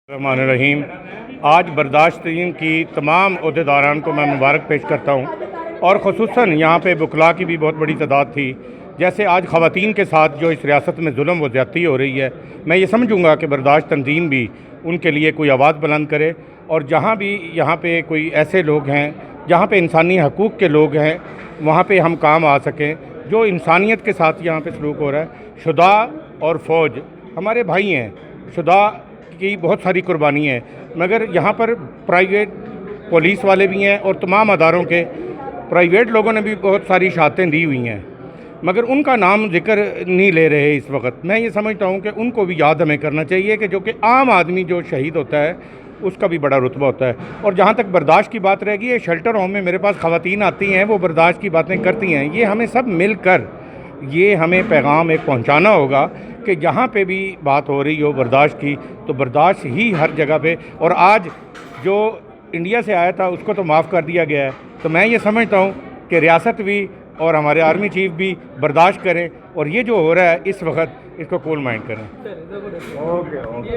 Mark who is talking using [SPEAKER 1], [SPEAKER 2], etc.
[SPEAKER 1] الرحمن الرحیم۔ آج برداشت دین کی تمام عہدیداران کو میں مبارک پیش کرتا ہوں، اور خصوصاً یہاں پہ بکلا کی بھی بہت بڑی تعداد تھی۔ جیسے آج خواتین کے ساتھ جو اس ریاست میں ظلم و زیادتی ہو رہی ہے، میں یہ سمجھوں گا کہ برداشت تنظیم بھی ان کے لیے کوئی آواز بلند کرے، اور جہاں بھی یہاں پہ کوئی ایسے لوگ ہیں جہاں پہ انسانی حقوق کے لوگ ہیں، وہاں پہ ہم کام آ سکیں۔ جو انسانیت کے ساتھ یہاں پہ سلوک ہو رہا ہے، شہداء اور فوج ہمارے بھائی ہیں، شہداء کی بہت ساری قربانی ہے، مگر یہاں پر پرائیویٹ پولیس والے بھی ہیں اور تمام اداروں کے پرائیویٹ لوگوں نے بھی بہت ساری شہادتیں دی ہوئی ہیں، مگر ان کا نام ذکر نہیں لے رہے اس وقت۔ میں یہ سمجھتا ہوں کہ ان کو بھی یاد ہمیں کرنا چاہیے کہ جو کہ عام آدمی جو شہید ہوتا ہے اس کا بھی بڑا رتبہ ہوتا ہے۔ اور جہاں تک برداشت کی بات رہ گئی ہے، شیلٹر ہوم میں میرے پاس خواتین آتی ہیں، وہ برداشت کی باتیں کرتی ہیں۔ یہ ہمیں سب مل کر یہ ہمیں پیغام ایک پہنچانا ہوگا کہ جہاں پہ بھی بات ہو رہی ہو برداشت کی، تو برداشت ہی ہر جگہ پہ۔ اور آج جو انڈیا سے آیا تھا اس کو تو معاف کر دیا گیا ہے، تو میں یہ سمجھتا ہوں کہ ریاست بھی اور ہمارے آرمی چیف بھی برداشت کریں، اور یہ جو ہو رہا ہے اس وقت اس کو کول مائنڈ کریں۔